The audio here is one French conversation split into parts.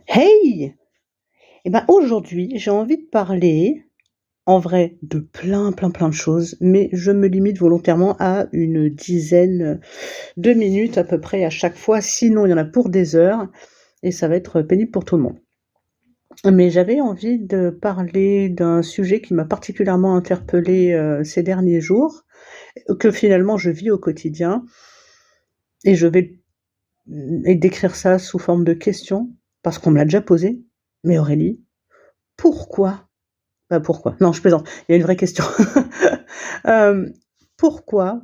Hey! Et ben, aujourd'hui, j'ai envie de parler, en vrai, de plein de choses, mais je me limite volontairement à une dizaine, de minutes à peu près à chaque fois, sinon il y en a pour des heures et ça va être pénible pour tout le monde. Mais j'avais envie de parler d'un sujet qui m'a particulièrement interpellée, ces derniers jours, que finalement je vis au quotidien et je vais décrire ça sous forme de question, parce qu'on me l'a déjà posé. Mais Aurélie, pourquoi pourquoi? Non, je plaisante, il y a une vraie question. Hem, Pourquoi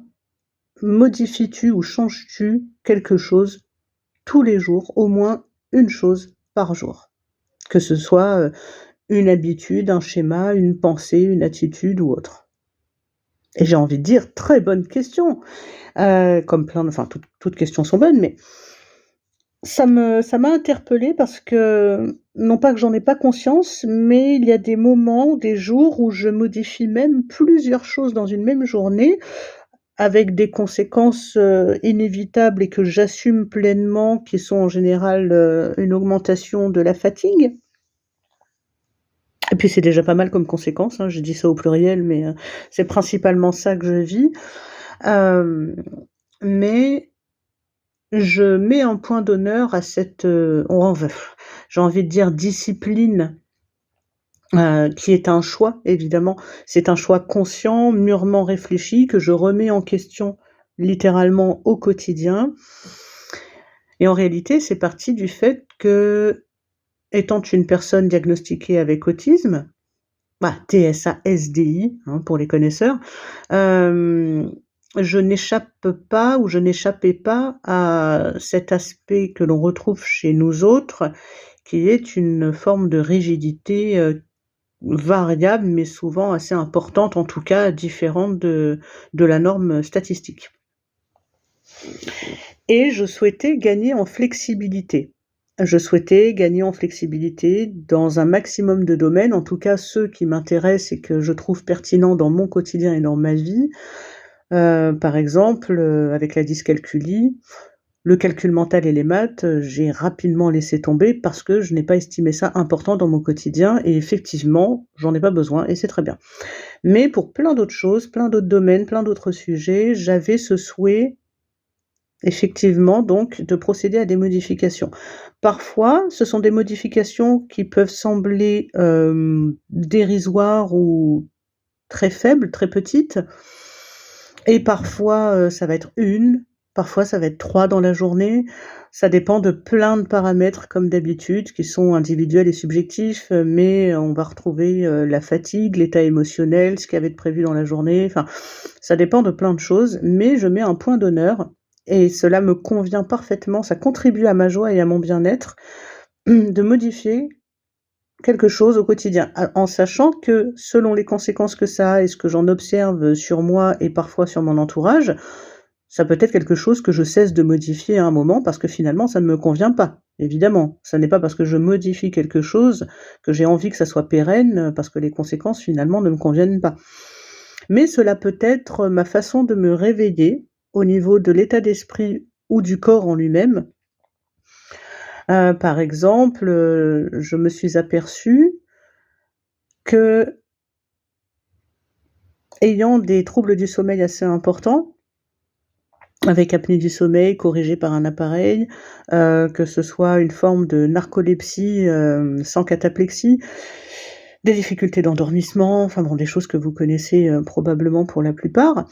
modifies-tu ou changes-tu quelque chose tous les jours, au moins une chose par jour? Que ce soit, une habitude, un schéma, une pensée, une attitude ou autre. Et j'ai envie de dire très bonne question, comme plein de enfin toutes questions sont bonnes, mais ça m'a interpellée parce que, non pas que j'en ai pas conscience, mais il y a des moments, des jours où je modifie même plusieurs choses dans une même journée, avec des conséquences, inévitables et que j'assume pleinement, qui sont en général, une augmentation de la fatigue. Et puis c'est déjà pas mal comme conséquence, hein, je dis ça au pluriel, mais, c'est principalement ça que je vis. Hem, mais je mets un point d'honneur à cette, j'ai envie de dire discipline, qui est un choix évidemment. C'est un choix conscient, mûrement réfléchi, que je remets en question littéralement au quotidien et en réalité, c'est parti du fait que, étant une personne diagnostiquée avec autisme, TSA-SDI, hein, pour les connaisseurs, hem, je n'échappe pas ou je n'échappais pas à cet aspect que l'on retrouve chez nous autres, qui est une forme de rigidité, variable, mais souvent assez importante, en tout cas différente de la norme statistique. Et je souhaitais gagner en flexibilité. Je souhaitais gagner en flexibilité dans un maximum de domaines, en tout cas ceux qui m'intéressent et que je trouve pertinents dans mon quotidien et dans ma vie. Par exemple, avec la dyscalculie, le calcul mental et les maths, j'ai rapidement laissé tomber parce que je n'ai pas estimé ça important dans mon quotidien et effectivement, j'en ai pas besoin et c'est très bien. Mais pour plein d'autres choses, plein d'autres domaines, plein d'autres sujets, j'avais ce souhait, effectivement, donc de procéder à des modifications. Parfois, ce sont des modifications qui peuvent sembler, dérisoires ou très faibles, très petites et parfois, ça va être une, parfois ça va être 3 dans la journée. Ça dépend de plein de paramètres comme d'habitude qui sont individuels et subjectifs, mais on va retrouver, la fatigue, l'état émotionnel, ce qu'il y avait de prévu dans la journée, enfin, ça dépend de plein de choses, mais je mets un point d'honneur et cela me convient parfaitement, ça contribue à ma joie et à mon bien-être, de modifier quelque chose au quotidien, en sachant que selon les conséquences que ça a et ce que j'en observe sur moi et parfois sur mon entourage, ça peut être quelque chose que je cesse de modifier à un moment parce que finalement ça ne me convient pas, évidemment. Ça n'est pas parce que je modifie quelque chose que j'ai envie que ça soit pérenne, parce que les conséquences finalement ne me conviennent pas. Mais cela peut être ma façon de me réveiller au niveau de l'état d'esprit ou du corps en lui-même. Par exemple, je me suis aperçue que, ayant des troubles du sommeil assez importants, avec apnée du sommeil corrigée par un appareil, que ce soit une forme de narcolepsie, sans cataplexie, des difficultés d'endormissement, enfin bon, des choses que vous connaissez, probablement pour la plupart.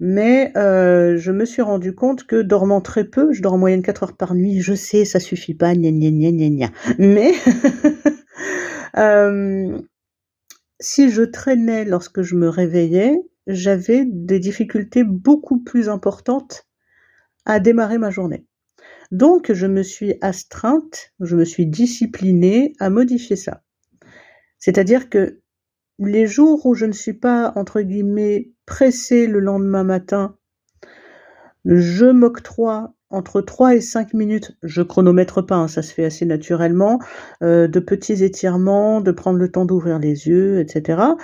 Mais, je me suis rendu compte que dormant très peu, je dors en moyenne 4 heures par nuit, je sais ça suffit pas, gna gna gna gna gna, mais hem, si je traînais lorsque je me réveillais, j'avais des difficultés beaucoup plus importantes à démarrer ma journée. Donc je me suis astreinte, je me suis disciplinée à modifier ça. C'est-à-dire que les jours où je ne suis pas, entre guillemets, «pressée» le lendemain matin, je m'octroie entre 3 et 5 minutes, je chronomètre pas, hein, ça se fait assez naturellement, de petits étirements, de prendre le temps d'ouvrir les yeux et cetera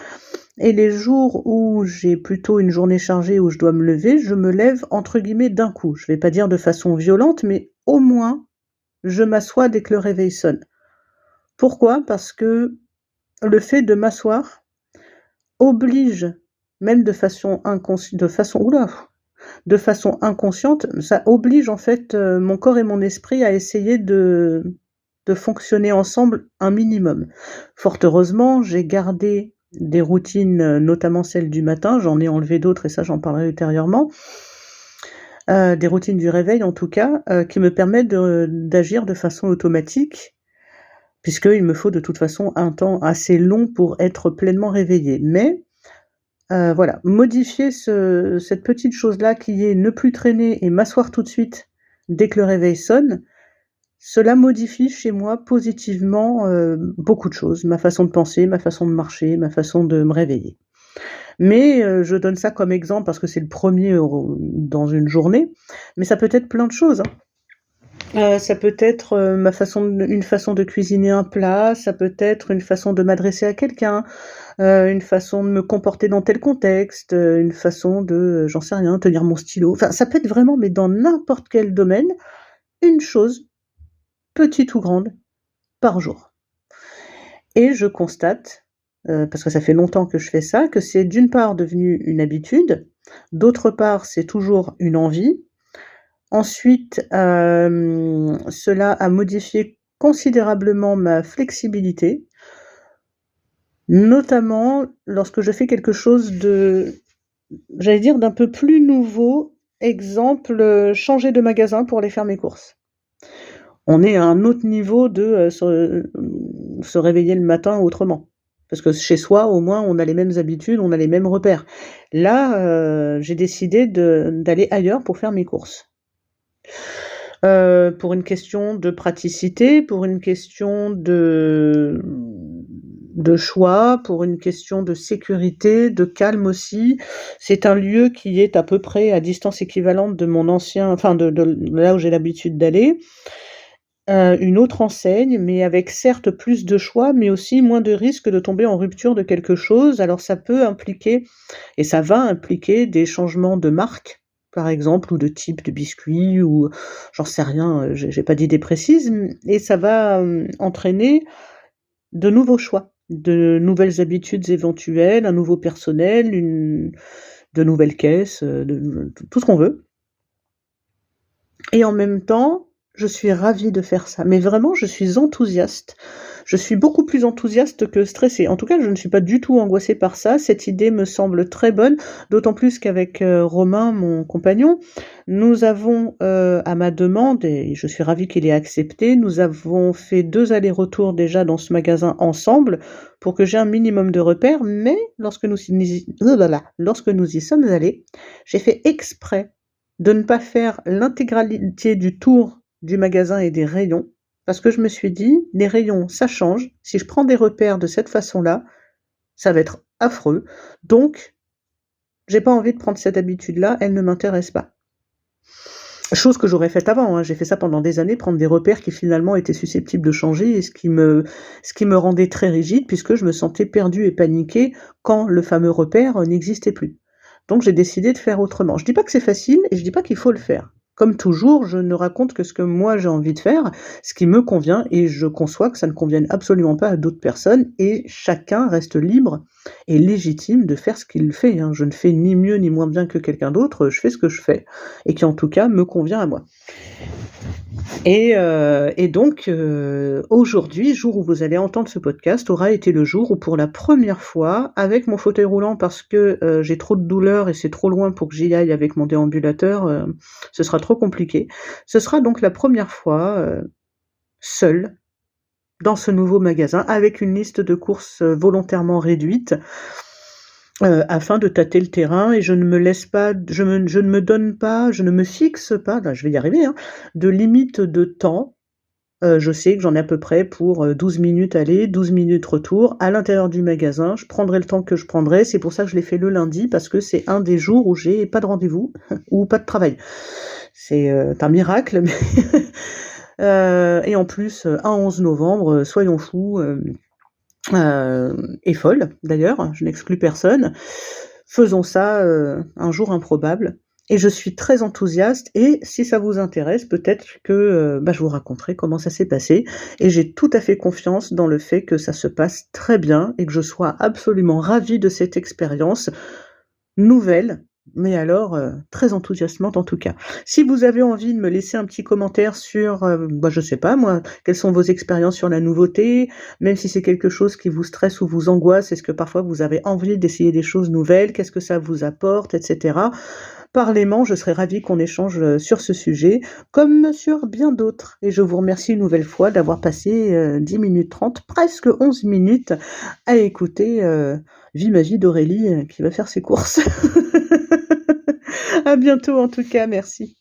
et les jours où j'ai plutôt une journée chargée, où je dois me lever, je me lève entre guillemets «d'un coup». Je vais pas dire de façon violente, mais au moins je m'assois dès que le réveil sonne. Pourquoi? Parce que le fait de m'asseoir oblige, même de façon inconsciente, ça oblige en fait, mon corps et mon esprit à essayer de fonctionner ensemble un minimum. Fort heureusement, j'ai gardé des routines, notamment celle du matin, j'en ai enlevé d'autres et ça j'en parlerai ultérieurement. Des routines du réveil en tout cas, qui me permettent d'agir de façon automatique, puisqu'il me faut de toute façon un temps assez long pour être pleinement réveillée. Mais voilà, modifier cette petite chose-là qui est ne plus traîner et m'asseoir tout de suite dès que le réveil sonne, cela modifie chez moi positivement, beaucoup de choses. Ma façon de penser, ma façon de marcher, ma façon de me réveiller. Mais je donne ça comme exemple parce que c'est le premier er dans une journée, mais ça peut être plein de choses, hein. Ça peut être, une façon de cuisiner un plat, ça peut être une façon de m'adresser à quelqu'un, une façon de me comporter dans tel contexte, une façon de, j'en sais rien, tenir mon stylo. Enfin, ça peut être vraiment, mais dans n'importe quel domaine, une chose, petite ou grande, par jour. Et je constate, parce que ça fait longtemps que je fais ça, que c'est d'une part devenu une habitude, d'autre part, c'est toujours une envie. Ensuite, cela a modifié considérablement ma flexibilité, notamment lorsque je fais quelque chose j'allais dire d'un peu plus nouveau. Exemple, changer de magasin pour aller faire mes courses. On est à un autre niveau de, se réveiller le matin autrement. Parce que chez soi, au moins, on a les mêmes habitudes, on a les mêmes repères. Là, j'ai décidé d'aller ailleurs pour faire mes courses. Pour une question de praticité, pour une question de choix, pour une question de sécurité, de calme aussi. C'est un lieu qui est à peu près à distance équivalente de mon ancien de là où j'ai l'habitude d'aller. Une autre enseigne, mais avec certes plus de choix, mais aussi moins de risques de tomber en rupture de quelque chose. Alors ça peut impliquer et ça va impliquer des changements de marque, par exemple, ou de type de biscuit ou j'en sais rien, j'ai pas d'idée précise, et ça va, entraîner de nouveaux choix, de nouvelles habitudes éventuelles, un nouveau personnel, de nouvelles caisses, de tout ce qu'on veut. Et en même temps, je suis ravie de faire ça. Mais vraiment, je suis enthousiaste. Je suis beaucoup plus enthousiaste que stressée. En tout cas, je ne suis pas du tout angoissée par ça. Cette idée me semble très bonne, d'autant plus qu'avec, Romain, mon compagnon, nous avons, à ma demande, et je suis ravie qu'il ait accepté, nous avons fait 2 allers-retours déjà dans ce magasin ensemble pour que j'ai un minimum de repères. Mais lorsque nous y sommes allés, j'ai fait exprès de ne pas faire l'intégralité du tour du magasin et des rayons, parce que je me suis dit: «Les rayons, ça change. Si je prends des repères de cette façon-là, ça va être affreux. Donc j'ai pas envie de prendre cette habitude-là, elle ne m'intéresse pas». Chose que j'aurais faite avant, hein. J'ai fait ça pendant des années, prendre des repères qui finalement étaient susceptibles de changer et ce qui me rendait très rigide puisque je me sentais perdue et paniquée quand le fameux repère, n'existait plus. Donc j'ai décidé de faire autrement. Je dis pas que c'est facile et je dis pas qu'il faut le faire. Comme toujours, je ne raconte que ce que moi j'ai envie de faire, ce qui me convient, et je conçois que ça ne convienne absolument pas à d'autres personnes, et chacun reste libre et légitime de faire ce qu'il fait, hein. Je ne fais ni mieux ni moins bien que quelqu'un d'autre, je fais ce que je fais et qui en tout cas me convient à moi. Et donc, aujourd'hui, jour où vous allez entendre ce podcast, aura été le jour où pour la première fois, avec mon fauteuil roulant parce que, j'ai trop de douleur et c'est trop loin pour que j'y aille avec mon déambulateur, ce sera trop compliqué. Ce sera donc la première fois, seule, dans ce nouveau magasin, avec une liste de courses, volontairement réduite, afin de tâter le terrain, et je ne me donne pas, je ne me fixe pas, là je vais y arriver, hein, de limite de temps. Je sais que j'en ai à peu près pour, 12 minutes aller, 12 minutes retour à l'intérieur du magasin. Je prendrai le temps que je prendrai. C'est pour ça que je l'ai fait le lundi, parce que c'est un des jours où j'ai pas de rendez-vous ou pas de travail. C'est, un miracle, mais et en plus, un 11 novembre, soyons fous, et folle d'ailleurs, je n'exclus personne. Faisons ça, un jour improbable, et je suis très enthousiaste et si ça vous intéresse, peut-être que, je vous raconterai comment ça s'est passé et j'ai tout à fait confiance dans le fait que ça se passe très bien et que je sois absolument ravie de cette expérience nouvelle, mais alors, très enthousiasmante en tout cas. Si vous avez envie de me laisser un petit commentaire sur, je sais pas moi, quelles sont vos expériences sur la nouveauté? Même si c'est quelque chose qui vous stresse ou vous angoisse, est-ce que parfois vous avez envie d'essayer des choses nouvelles? Qu'est-ce que ça vous apporte et cetera? Parlez-m'en, je serais ravie qu'on échange, sur ce sujet, comme sur bien d'autres et je vous remercie une nouvelle fois d'avoir passé, 10 minutes 30, presque 11 minutes à écouter, Vie ma vie d'Aurélie, qui va faire ses courses. À bientôt en tout cas, merci.